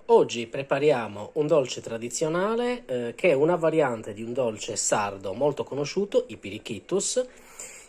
Oggi prepariamo un dolce tradizionale che è una variante di un dolce sardo molto conosciuto, i pirichitus.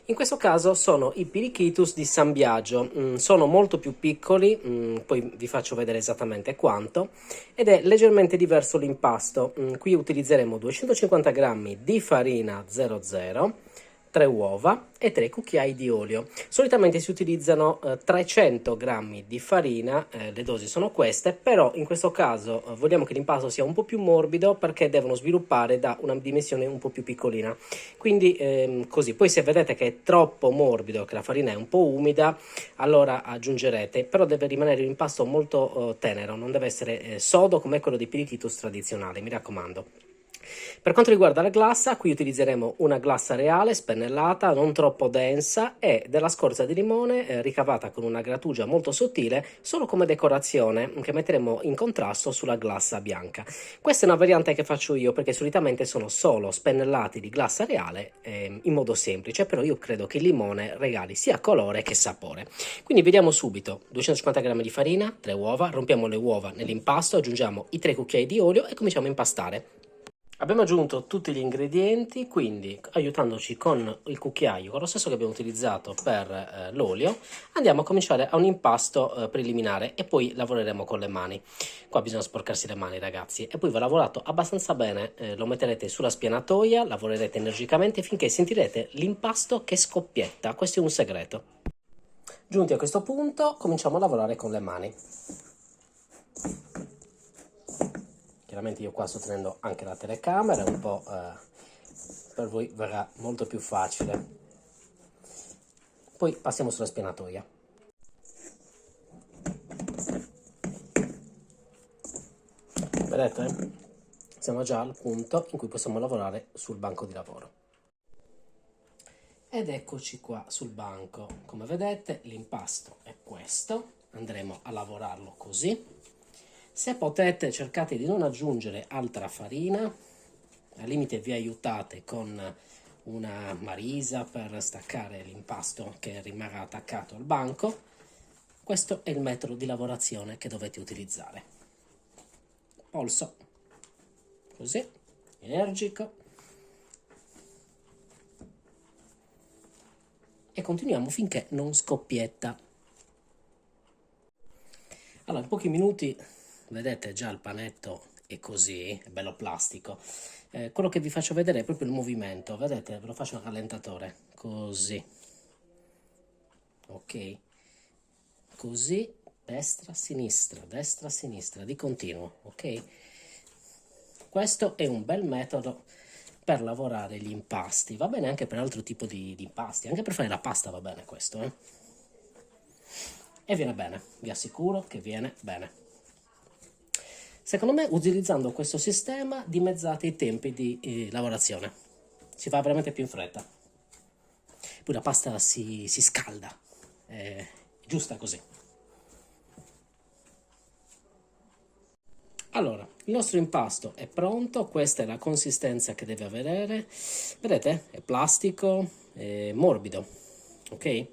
In questo caso sono i pirichitus di San Biagio, sono molto più piccoli, poi vi faccio vedere esattamente quanto, ed è leggermente diverso l'impasto. Qui utilizzeremo 250 grammi di farina 00, 3 uova e 3 cucchiai di olio. Solitamente si utilizzano 300 grammi di farina, le dosi sono queste, però in questo caso vogliamo che l'impasto sia un po' più morbido perché devono sviluppare da una dimensione un po' più piccolina. Quindi così, poi se vedete che è troppo morbido, che la farina è un po' umida, allora aggiungerete, però deve rimanere un impasto molto tenero, non deve essere sodo come quello dei pirichitus tradizionali, mi raccomando. Per quanto riguarda la glassa, qui utilizzeremo una glassa reale, spennellata, non troppo densa e della scorza di limone ricavata con una grattugia molto sottile, solo come decorazione che metteremo in contrasto sulla glassa bianca. Questa è una variante che faccio io perché solitamente sono solo spennellati di glassa reale in modo semplice, però io credo che il limone regali sia colore che sapore. Quindi vediamo subito: 250 g di farina, 3 uova, rompiamo le uova nell'impasto, aggiungiamo i 3 cucchiai di olio e cominciamo a impastare. Abbiamo aggiunto tutti gli ingredienti, quindi aiutandoci con il cucchiaio, con lo stesso che abbiamo utilizzato per l'olio, andiamo a cominciare a un impasto preliminare e poi lavoreremo con le mani. Qua bisogna sporcarsi le mani, ragazzi, e poi va lavorato abbastanza bene, lo metterete sulla spianatoia, lavorerete energicamente finché sentirete l'impasto che scoppietta. Questo è un segreto. Giunti a questo punto, cominciamo a lavorare con le mani. Chiaramente io qua sto tenendo anche la telecamera, un po' per voi verrà molto più facile. Poi passiamo sulla spianatoia. Vedete? Siamo già al punto in cui possiamo lavorare sul banco di lavoro. Ed eccoci qua sul banco. Come vedete l'impasto è questo, andremo a lavorarlo così. Se potete cercate di non aggiungere altra farina, al limite vi aiutate con una marisa per staccare l'impasto che rimarrà attaccato al banco. Questo è il metodo di lavorazione che dovete utilizzare. Polso, così, energico. E continuiamo finché non scoppietta. Allora, in pochi minuti vedete già il panetto è così, è bello plastico. Quello che vi faccio vedere è proprio il movimento, vedete? Ve lo faccio a rallentatore, così. Ok, così, destra, sinistra, di continuo, ok? Questo è un bel metodo per lavorare gli impasti, va bene anche per altro tipo di impasti, anche per fare la pasta va bene questo, E viene bene, vi assicuro che viene bene. Secondo me, utilizzando questo sistema, dimezzate i tempi di lavorazione. Si fa veramente più in fretta. Poi la pasta si scalda. È giusta così. Allora, il nostro impasto è pronto. Questa è la consistenza che deve avere. Vedete? È plastico, è morbido. Ok?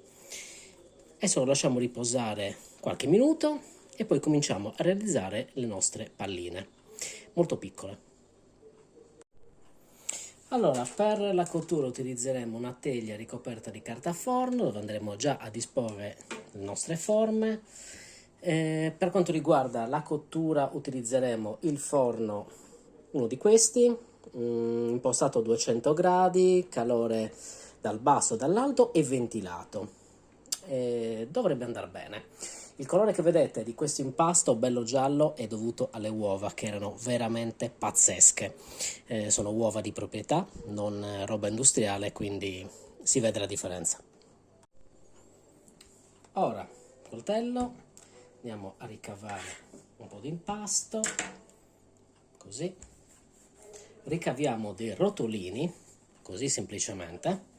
Adesso lo lasciamo riposare qualche minuto e poi cominciamo a realizzare le nostre palline, molto piccole. Allora, per la cottura utilizzeremo una teglia ricoperta di carta forno dove andremo già a disporre le nostre forme. Per quanto riguarda la cottura utilizzeremo il forno, uno di questi, impostato a 200 gradi, calore dal basso e dall'alto e ventilato. Dovrebbe andare bene. Il colore che vedete di questo impasto bello giallo è dovuto alle uova che erano veramente pazzesche. Sono uova di proprietà, non roba industriale, quindi si vede la differenza. Ora, coltello, andiamo a ricavare un po' di impasto, così. Ricaviamo dei rotolini, così semplicemente.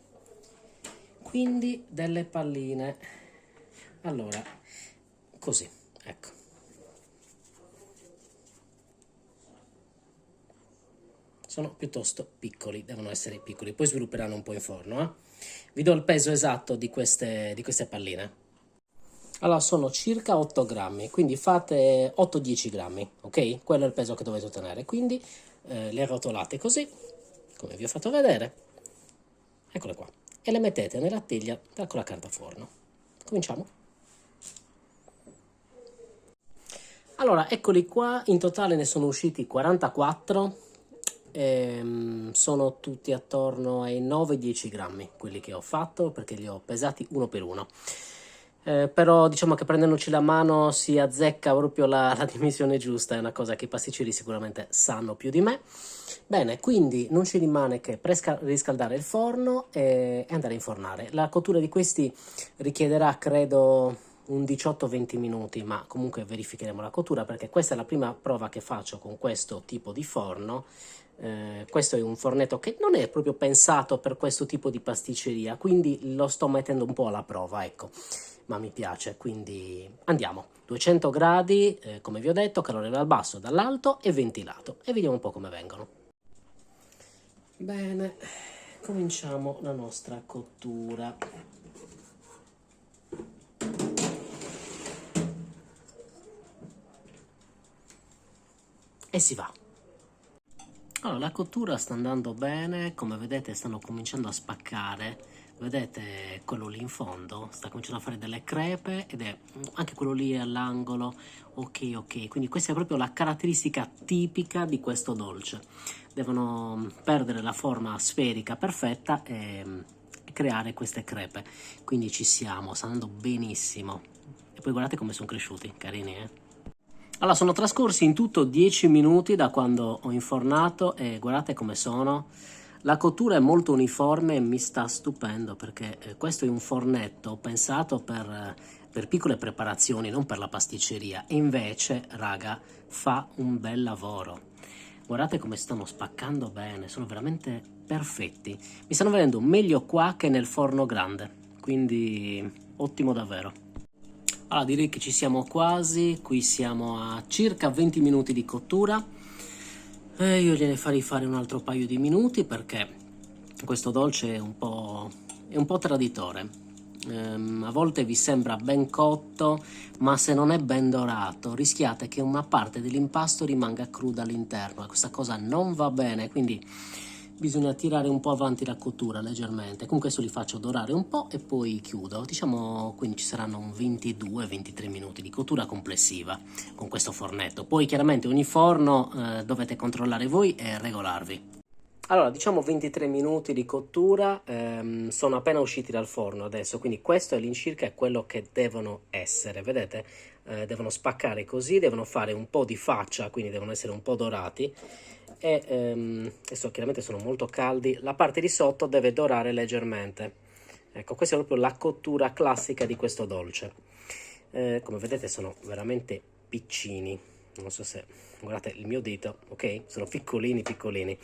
Quindi delle palline. Allora, così, ecco. Sono piuttosto piccoli, devono essere piccoli, poi svilupperanno un po' in forno, Vi do il peso esatto di queste palline. Allora sono circa 8 grammi, quindi fate 8-10 grammi, ok? Quello è il peso che dovete ottenere, quindi le arrotolate così, come vi ho fatto vedere, eccole qua, e le mettete nella teglia con la carta forno. Cominciamo? Allora, eccoli qua, in totale ne sono usciti 44, sono tutti attorno ai 9-10 grammi quelli che ho fatto, perché li ho pesati uno per uno. Però diciamo che prendendoci la mano si azzecca proprio la dimensione giusta, è una cosa che i pasticceri sicuramente sanno più di me. Bene, quindi non ci rimane che riscaldare il forno e andare a infornare. La cottura di questi richiederà, credo, un 18-20 minuti, ma comunque verificheremo la cottura perché questa è la prima prova che faccio con questo tipo di forno. Questo è un fornetto che non è proprio pensato per questo tipo di pasticceria, quindi lo sto mettendo un po' alla prova, ecco, ma mi piace, quindi andiamo. 200 gradi, come vi ho detto, calore dal basso, dall'alto e ventilato, e vediamo un po' come vengono. Bene, cominciamo la nostra cottura. E si va. Allora, la cottura sta andando bene, come vedete stanno cominciando a spaccare, vedete quello lì in fondo? Sta cominciando a fare delle crepe ed è anche quello lì all'angolo, ok, quindi questa è proprio la caratteristica tipica di questo dolce. Devono perdere la forma sferica perfetta e creare queste crepe, quindi ci siamo, sta andando benissimo. E poi guardate come sono cresciuti, carini, eh? Allora, sono trascorsi in tutto 10 minuti da quando ho infornato e guardate come sono. La cottura è molto uniforme e mi sta stupendo perché questo è un fornetto pensato per piccole preparazioni, non per la pasticceria. E invece, raga, fa un bel lavoro. Guardate come stanno spaccando bene, sono veramente perfetti. Mi stanno venendo meglio qua che nel forno grande, quindi ottimo davvero. Allora, direi che ci siamo quasi, qui siamo a circa 20 minuti di cottura e io gliene farei fare un altro paio di minuti perché questo dolce è un po' traditore. A volte vi sembra ben cotto, ma se non è ben dorato rischiate che una parte dell'impasto rimanga cruda all'interno e questa cosa non va bene, quindi bisogna tirare un po' avanti la cottura leggermente. Comunque adesso li faccio dorare un po' e poi chiudo. Diciamo, quindi ci saranno un 22-23 minuti di cottura complessiva con questo fornetto. Poi chiaramente ogni forno dovete controllare voi e regolarvi. Allora, diciamo 23 minuti di cottura, sono appena usciti dal forno adesso, quindi questo è all'incirca quello che devono essere, vedete? Devono spaccare così, devono fare un po' di faccia, quindi devono essere un po' dorati e adesso chiaramente sono molto caldi, la parte di sotto deve dorare leggermente. Ecco, questa è proprio la cottura classica di questo dolce. Come vedete sono veramente piccini, non so se guardate il mio dito, ok? Sono piccolini piccolini.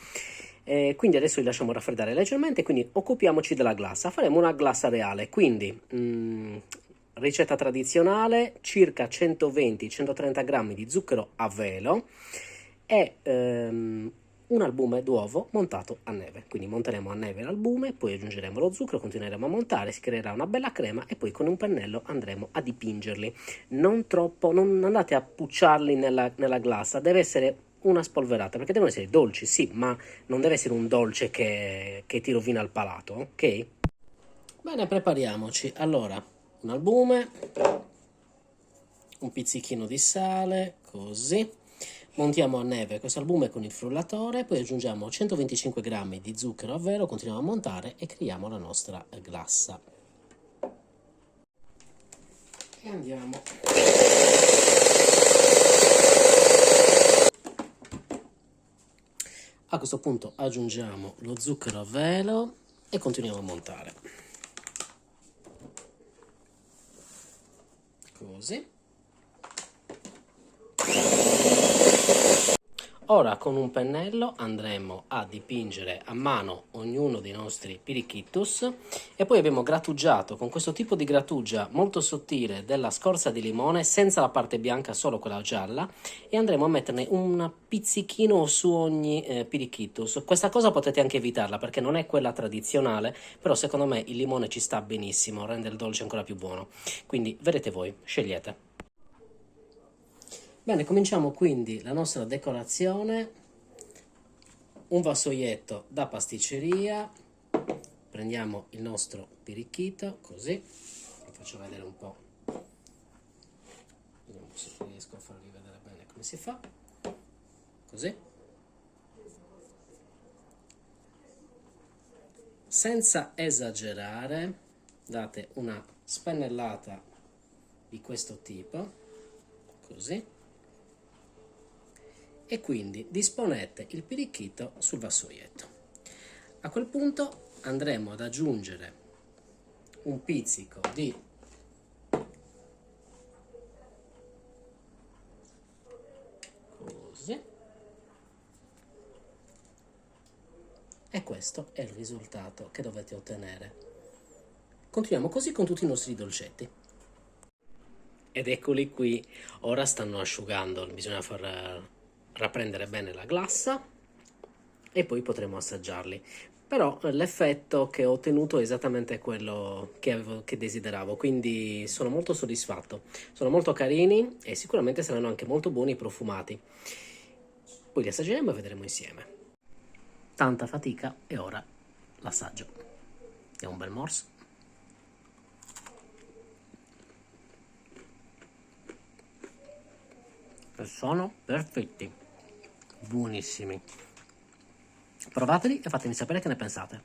Quindi adesso li lasciamo raffreddare leggermente, quindi occupiamoci della glassa. Faremo una glassa reale, quindi ricetta tradizionale, circa 120-130 grammi di zucchero a velo e un albume d'uovo montato a neve. Quindi monteremo a neve l'albume, poi aggiungeremo lo zucchero, continueremo a montare, si creerà una bella crema e poi con un pennello andremo a dipingerli. Non troppo, non andate a pucciarli nella glassa, deve essere una spolverata, perché devono essere dolci, sì, ma non deve essere un dolce che ti rovina il palato, ok? Bene, prepariamoci. Allora, un albume, un pizzichino di sale, così. Montiamo a neve questo albume con il frullatore, poi aggiungiamo 125 grammi di zucchero a velo, continuiamo a montare e creiamo la nostra glassa. E andiamo. A questo punto aggiungiamo lo zucchero a velo e continuiamo a montare. Così. Ora con un pennello andremo a dipingere a mano ognuno dei nostri pirichittus e poi abbiamo grattugiato con questo tipo di grattugia molto sottile della scorza di limone senza la parte bianca, solo quella gialla, e andremo a metterne un pizzichino su ogni pirichittus. Questa cosa potete anche evitarla perché non è quella tradizionale, però secondo me il limone ci sta benissimo, rende il dolce ancora più buono, quindi vedete voi, scegliete. Bene, cominciamo quindi la nostra decorazione. Un vassoietto da pasticceria, prendiamo il nostro pirichito, così, vi faccio vedere un po', vediamo se riesco a farvi vedere bene come si fa, così. Senza esagerare, date una spennellata di questo tipo, così. E quindi disponete il pirichito sul vassoietto. A quel punto andremo ad aggiungere un pizzico di così, e questo è il risultato che dovete ottenere. Continuiamo così con tutti i nostri dolcetti. Ed eccoli qui, ora stanno asciugando, bisogna far rapprendere bene la glassa e poi potremo assaggiarli. Però l'effetto che ho ottenuto è esattamente quello che desideravo, quindi sono molto soddisfatto. Sono molto carini e sicuramente saranno anche molto buoni e profumati. Poi li assaggeremo e vedremo insieme. Tanta fatica e ora l'assaggio. È un bel morso. E sono perfetti, buonissimi. Provateli e fatemi sapere che ne pensate.